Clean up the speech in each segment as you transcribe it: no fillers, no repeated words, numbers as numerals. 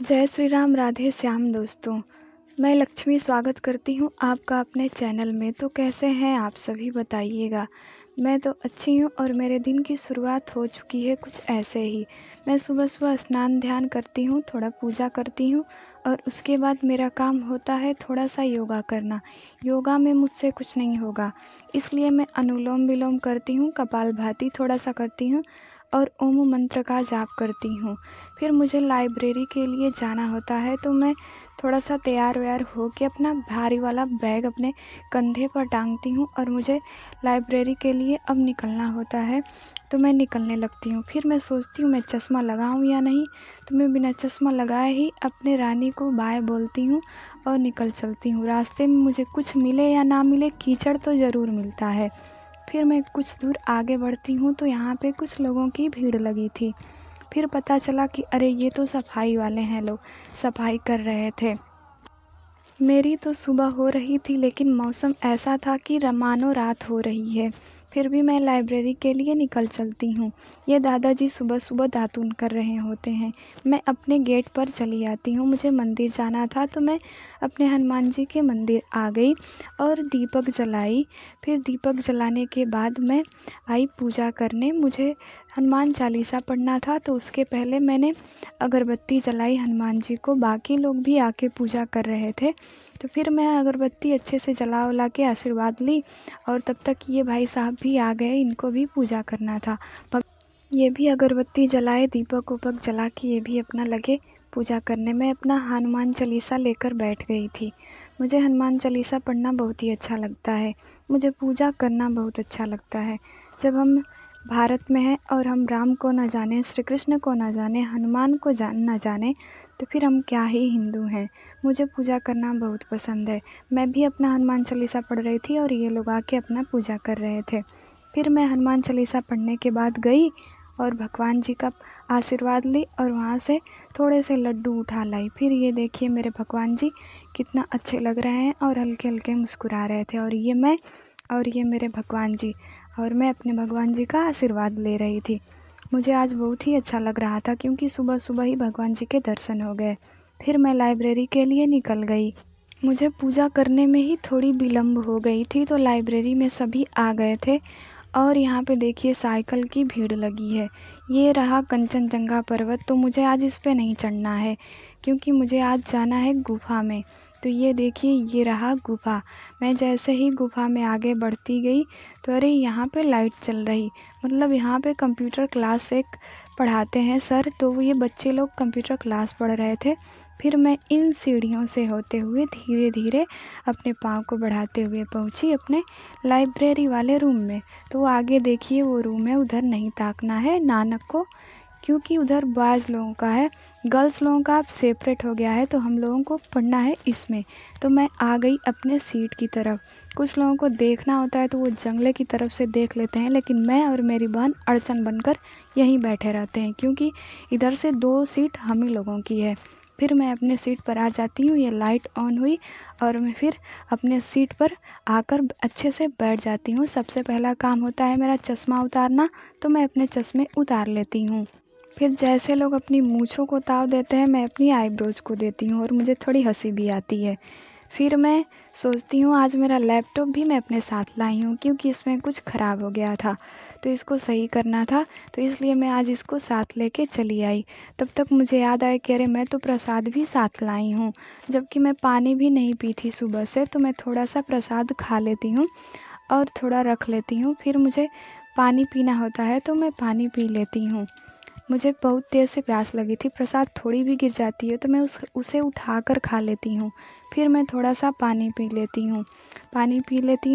जय श्री राम, राधे श्याम दोस्तों। मैं लक्ष्मी स्वागत करती हूँ आपका अपने चैनल में। तो कैसे हैं आप सभी बताइएगा। मैं तो अच्छी हूँ और मेरे दिन की शुरुआत हो चुकी है कुछ ऐसे ही। मैं सुबह सुबह स्नान ध्यान करती हूँ, थोड़ा पूजा करती हूँ और उसके बाद मेरा काम होता है थोड़ा सा योगा करना। योगा में मुझसे कुछ नहीं होगा, इसलिए मैं अनुलोम विलोम करती हूँ, कपालभाति थोड़ा सा करती हूँ और ओम मंत्र का जाप करती हूँ। फिर मुझे लाइब्रेरी के लिए जाना होता है, तो मैं थोड़ा सा तैयार व्यार हो के अपना भारी वाला बैग अपने कंधे पर टांगती हूँ और मुझे लाइब्रेरी के लिए अब निकलना होता है, तो मैं निकलने लगती हूँ। फिर मैं सोचती हूँ मैं चश्मा लगाऊँ या नहीं, तो मैं बिना चश्मा लगाए ही अपने रानी को बाय बोलती हूँ और निकल चलती हूँ। रास्ते में मुझे कुछ मिले या ना मिले, कीचड़ तो ज़रूर मिलता है। फिर मैं कुछ दूर आगे बढ़ती हूँ तो यहाँ पे कुछ लोगों की भीड़ लगी थी। फिर पता चला कि अरे ये तो सफाई वाले हैं, लोग सफाई कर रहे थे। मेरी तो सुबह हो रही थी, लेकिन मौसम ऐसा था कि मानो रात हो रही है। फिर भी मैं लाइब्रेरी के लिए निकल चलती हूँ। ये दादाजी सुबह सुबह दातून कर रहे होते हैं। मैं अपने गेट पर चली आती हूँ। मुझे मंदिर जाना था, तो मैं अपने हनुमान जी के मंदिर आ गई और दीपक जलाई। फिर दीपक जलाने के बाद मैं आई पूजा करने। मुझे हनुमान चालीसा पढ़ना था, तो उसके पहले मैंने अगरबत्ती जलाई हनुमान जी को। बाकी लोग भी आके पूजा कर रहे थे, तो फिर मैं अगरबत्ती अच्छे से जला उला के आशीर्वाद ली और तब तक ये भाई साहब भी आ गए, इनको भी पूजा करना था। ये भी अगरबत्ती जलाए, दीपक उपक जला के ये भी अपना लगे पूजा करने में। अपना हनुमान चालीसा लेकर बैठ गई थी। मुझे हनुमान चालीसा पढ़ना बहुत ही अच्छा लगता है। मुझे पूजा करना बहुत अच्छा लगता है। जब हम भारत में हैं और हम राम को न जाने, श्री कृष्ण को न जाने, हनुमान को न जाने, तो फिर हम क्या ही हिंदू हैं। मुझे पूजा करना बहुत पसंद है। मैं भी अपना हनुमान चालीसा पढ़ रही थी और ये लोग आके अपना पूजा कर रहे थे। फिर मैं हनुमान चालीसा पढ़ने के बाद गई और भगवान जी का आशीर्वाद ली और वहाँ से थोड़े से लड्डू उठा लाई। फिर ये देखिए मेरे भगवान जी कितना अच्छे लग रहे हैं और हल्के हल्के मुस्कुरा रहे थे, और ये मैं और ये मेरे भगवान जी, और मैं अपने भगवान जी का आशीर्वाद ले रही थी। मुझे आज बहुत ही अच्छा लग रहा था, क्योंकि सुबह सुबह ही भगवान जी के दर्शन हो गए। फिर मैं लाइब्रेरी के लिए निकल गई। मुझे पूजा करने में ही थोड़ी विलम्ब हो गई थी, तो लाइब्रेरी में सभी आ गए थे और यहाँ पे देखिए साइकिल की भीड़ लगी है। ये रहा कंचनजंगा पर्वत। तो मुझे आज इस पे नहीं चढ़ना है, क्योंकि मुझे आज जाना है गुफा में। तो ये देखिए ये रहा गुफा। मैं जैसे ही गुफा में आगे बढ़ती गई, तो अरे यहाँ पे लाइट चल रही, मतलब यहाँ पे कंप्यूटर क्लास एक पढ़ाते हैं सर, तो ये बच्चे लोग कंप्यूटर क्लास पढ़ रहे थे। फिर मैं इन सीढ़ियों से होते हुए धीरे धीरे अपने पाँव को बढ़ाते हुए पहुँची अपने लाइब्रेरी वाले रूम में। तो आगे देखिए वो रूम है, उधर नहीं ताकना है नानक को, क्योंकि उधर बॉयज़ लोगों का है, गर्ल्स लोगों का अब सेपरेट हो गया है, तो हम लोगों को पढ़ना है इसमें। तो मैं आ गई अपने सीट की तरफ। कुछ लोगों को देखना होता है तो वो जंगले की तरफ से देख लेते हैं, लेकिन मैं और मेरी बहन अड़चन बनकर यहीं बैठे रहते हैं, क्योंकि इधर से 2 सीट हम ही लोगों की है। फिर मैं अपने सीट पर आ जाती हूँ, ये लाइट ऑन हुई और मैं फिर अपने सीट पर आकर अच्छे से बैठ जाती हूँ। सबसे पहला काम होता है मेरा चश्मा उतारना, तो मैं अपने चश्मे उतार लेती हूँ। फिर जैसे लोग अपनी मूँछों को ताव देते हैं, मैं अपनी आईब्रोज़ को देती हूँ और मुझे थोड़ी हंसी भी आती है। फिर मैं सोचती हूँ आज मेरा लैपटॉप भी मैं अपने साथ लाई हूँ, क्योंकि इसमें कुछ ख़राब हो गया था, तो इसको सही करना था, तो इसलिए मैं आज इसको साथ लेके चली आई। तब तक मुझे याद आया कि अरे मैं तो प्रसाद भी साथ लाई हूँ, जबकि मैं पानी भी नहीं पी थी सुबह से, तो मैं थोड़ा सा प्रसाद खा लेती हूँ और थोड़ा रख लेती हूँ। फिर मुझे पानी पीना होता है, तो मैं पानी पी लेती हूँ। मुझे बहुत देर से प्यास लगी थी, प्रसाद थोड़ी भी गिर जाती है तो मैं उसे उठाकर खा लेती हूँ। फिर मैं थोड़ा सा पानी पी लेती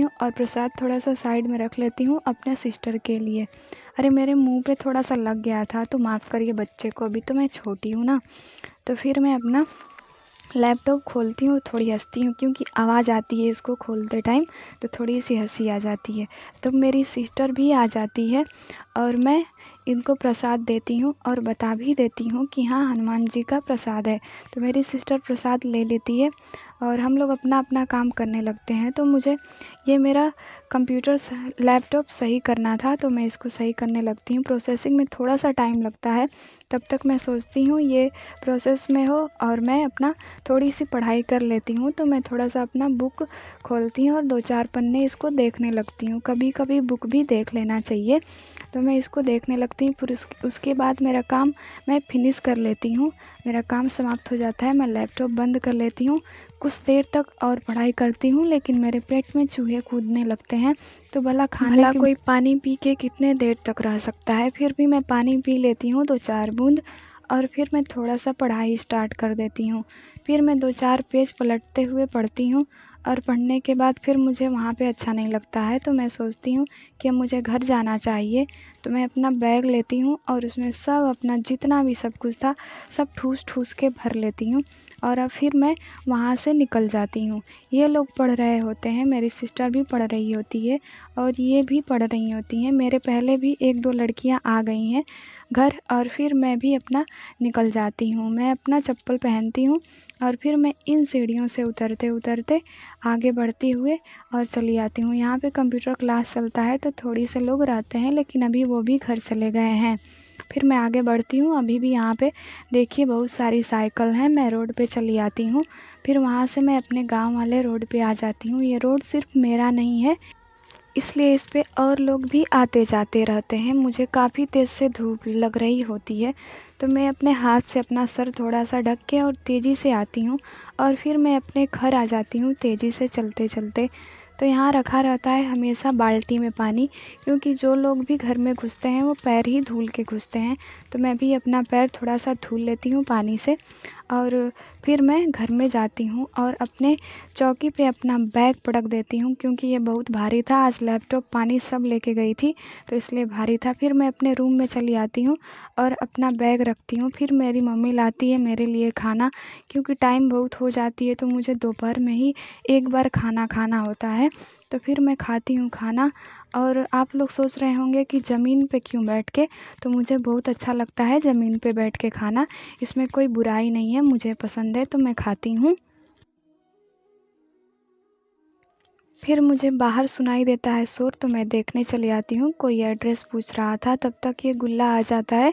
हूँ, और प्रसाद थोड़ा सा साइड में रख लेती हूँ अपने सिस्टर के लिए। अरे मेरे मुंह पे थोड़ा सा लग गया था, तो माफ़ करिए बच्चे को, अभी तो मैं छोटी हूँ ना। तो फिर मैं अपना लैपटॉप खोलती हूँ, थोड़ी हंसती हूँ, क्योंकि आवाज़ आती है इसको खोलते टाइम, तो थोड़ी सी हंसी आ जाती है। तो मेरी सिस्टर भी आ जाती है और मैं इनको प्रसाद देती हूँ और बता भी देती हूँ कि हाँ हनुमान जी का प्रसाद है। तो मेरी सिस्टर प्रसाद ले लेती है और हम लोग अपना अपना काम करने लगते हैं। तो मुझे ये मेरा लैपटॉप सही करना था, तो मैं इसको सही करने लगती हूँ। प्रोसेसिंग में थोड़ा सा टाइम लगता है, तब तक मैं सोचती हूँ ये प्रोसेस में हो और मैं अपना थोड़ी सी पढ़ाई कर लेती हूँ। तो मैं थोड़ा सा अपना बुक खोलती हूँ और 2-4 पन्ने इसको देखने लगती हूँ। कभी कभी बुक भी देख लेना चाहिए। तो मैं इसको देखने लगती हूँ, फिर उसके बाद मेरा काम मैं फिनिश कर लेती हूँ। मेरा काम समाप्त हो जाता है, मैं लैपटॉप बंद कर लेती हूँ। कुछ देर तक और पढ़ाई करती हूँ, लेकिन मेरे पेट में चूहे कूदने लगते हैं। तो भला कोई पानी पी के कितने देर तक रह सकता है। फिर भी मैं पानी पी लेती हूँ 2-4 बूंद और फिर मैं थोड़ा सा पढ़ाई स्टार्ट कर देती हूँ। फिर मैं 2-4 पेज पलटते हुए पढ़ती हूँ और पढ़ने के बाद फिर मुझे वहाँ पे अच्छा नहीं लगता है, तो मैं सोचती हूँ कि अब मुझे घर जाना चाहिए। तो मैं अपना बैग लेती हूँ और उसमें सब अपना जितना भी सब कुछ था सब ठूस ठूस के भर लेती हूँ और अब फिर मैं वहाँ से निकल जाती हूँ। ये लोग पढ़ रहे होते हैं, मेरी सिस्टर भी पढ़ रही होती है और ये भी पढ़ रही होती हैं। मेरे पहले भी 1-2 लड़कियाँ आ गई हैं घर और फिर मैं भी अपना निकल जाती हूँ। मैं अपना चप्पल पहनती हूँ और फिर मैं इन सीढ़ियों से उतरते उतरते आगे बढ़ती हुए और चली आती हूँ। यहाँ पे कंप्यूटर क्लास चलता है, तो थोड़ी से लोग रहते हैं, लेकिन अभी वो भी घर चले गए हैं। फिर मैं आगे बढ़ती हूँ। अभी भी यहाँ पे देखिए बहुत सारी साइकिल हैं। मैं रोड पे चली आती हूँ। फिर वहाँ से मैं अपने गांव वाले रोड पे आ जाती हूँ। ये रोड सिर्फ मेरा नहीं है, इसलिए इस पे और लोग भी आते जाते रहते हैं। मुझे काफ़ी तेज़ से धूप लग रही होती है, तो मैं अपने हाथ से अपना सर थोड़ा सा ढक के और तेज़ी से आती हूँ और फिर मैं अपने घर आ जाती हूँ तेज़ी से चलते चलते। तो यहाँ रखा रहता है हमेशा बाल्टी में पानी, क्योंकि जो लोग भी घर में घुसते हैं वो पैर ही धुल के घुसते हैं। तो मैं भी अपना पैर थोड़ा सा धुल लेती हूँ पानी से और फिर मैं घर में जाती हूँ और अपने चौकी पे अपना बैग पटक देती हूँ, क्योंकि ये बहुत भारी था। आज लैपटॉप पानी सब लेके गई थी, तो इसलिए भारी था। फिर मैं अपने रूम में चली आती हूँ और अपना बैग रखती हूँ। फिर मेरी मम्मी लाती है मेरे लिए खाना, क्योंकि टाइम बहुत हो जाती है, तो मुझे दोपहर में ही एक बार खाना खाना होता है। तो फिर मैं खाती हूँ खाना। और आप लोग सोच रहे होंगे कि ज़मीन पे क्यों बैठ के, तो मुझे बहुत अच्छा लगता है ज़मीन पे बैठ के खाना। इसमें कोई बुराई नहीं है, मुझे पसंद है तो मैं खाती हूँ। फिर मुझे बाहर सुनाई देता है शोर, तो मैं देखने चली आती हूँ। कोई एड्रेस पूछ रहा था, तब तक ये गुल्ला आ जाता है,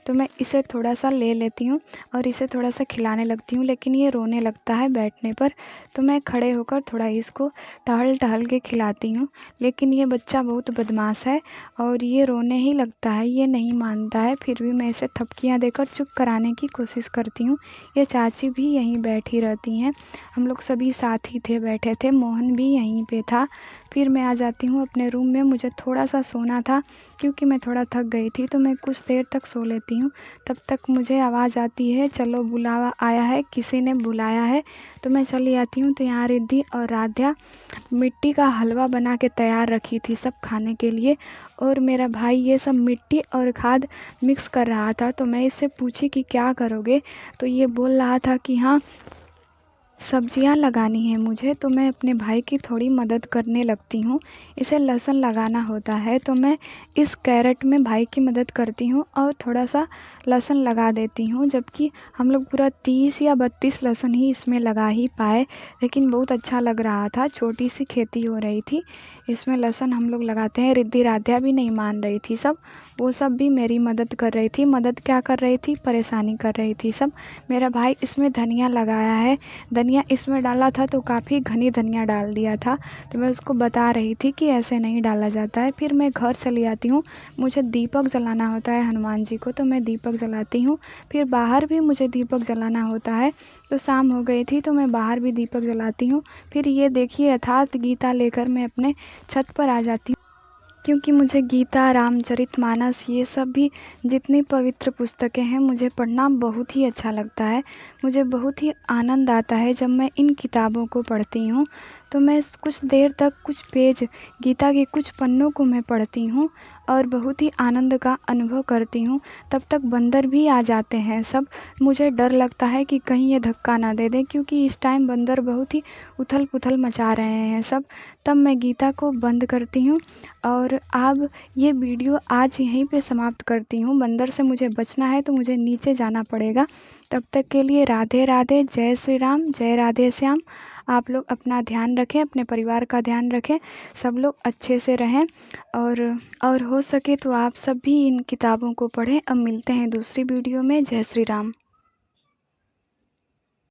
तो मैं इसे थोड़ा सा ले लेती हूँ और इसे थोड़ा सा खिलाने लगती हूँ। लेकिन ये रोने लगता है बैठने पर, तो मैं खड़े होकर थोड़ा इसको टहल टहल के खिलाती हूँ। लेकिन ये बच्चा बहुत बदमाश है और ये रोने ही लगता है, ये नहीं मानता है। फिर भी मैं इसे थपकियाँ देकर चुप कराने की कोशिश करती हूँ। ये चाची भी यहीं बैठी रहती हैं, हम लोग सभी साथ ही थे, बैठे थे। मोहन भी यहीं पे था। फिर मैं आ जाती हूँ अपने रूम में। मुझे थोड़ा सा सोना था, क्योंकि मैं थोड़ा थक गई थी, तो मैं कुछ देर तक सो लेती हूँ। तब तक मुझे आवाज़ आती है, चलो बुलावा आया है, किसी ने बुलाया है। तो मैं चली आती हूँ, तो यहाँ रिद्धि और राध्या मिट्टी का हलवा बना के तैयार रखी थी सब खाने के लिए। और मेरा भाई ये सब मिट्टी और खाद मिक्स कर रहा था। तो मैं इससे पूछी कि क्या करोगे, तो ये बोल रहा था कि हाँ सब्जियां लगानी है मुझे। तो मैं अपने भाई की थोड़ी मदद करने लगती हूँ। इसे लहसुन लगाना होता है, तो मैं इस कैरेट में भाई की मदद करती हूँ और थोड़ा सा लहसुन लगा देती हूँ। जबकि हम लोग पूरा 30 या 32 लहसुन ही इसमें लगा ही पाए, लेकिन बहुत अच्छा लग रहा था। छोटी सी खेती हो रही थी, इसमें लहसुन हम लोग लगाते हैं। रिद्धि राध्या भी नहीं मान रही थी, सब वो सब भी मेरी मदद कर रही थी। मदद क्या कर रही थी, परेशानी कर रही थी सब। मेरा भाई इसमें धनिया लगाया है, धनिया इसमें डाला था तो काफ़ी घनी धनिया डाल दिया था। तो मैं उसको बता रही थी कि ऐसे नहीं डाला जाता है। फिर मैं घर चली आती हूँ। मुझे दीपक जलाना होता है हनुमान जी को, तो मैं दीपक जलाती हूँ। फिर बाहर भी मुझे दीपक जलाना होता है। तो शाम हो गई थी, तो मैं बाहर भी दीपक जलाती हूँ। फिर ये देखिए यथार्थ गीता लेकर मैं अपने छत पर आ जाती हूँ, क्योंकि मुझे गीता, रामचरितमानस, ये सब भी जितनी पवित्र पुस्तकें हैं मुझे पढ़ना बहुत ही अच्छा लगता है। मुझे बहुत ही आनंद आता है जब मैं इन किताबों को पढ़ती हूँ। तो मैं कुछ देर तक कुछ पेज गीता के कुछ पन्नों को मैं पढ़ती हूँ और बहुत ही आनंद का अनुभव करती हूँ। तब तक बंदर भी आ जाते हैं सब। मुझे डर लगता है कि कहीं ये धक्का ना दे दें, क्योंकि इस टाइम बंदर बहुत ही उथल-पुथल मचा रहे हैं सब। तब मैं गीता को बंद करती हूँ और अब ये वीडियो आज यहीं पे समाप्त करती हूँ। बंदर से मुझे बचना है तो मुझे नीचे जाना पड़ेगा। तब तक के लिए राधे राधे, जय श्री राम, जय राधे श्याम। आप लोग अपना ध्यान रखें, अपने परिवार का ध्यान रखें, सब लोग अच्छे से रहें और हो सके तो आप सब भी इन किताबों को पढ़ें। अब मिलते हैं दूसरी वीडियो में। जय श्री राम।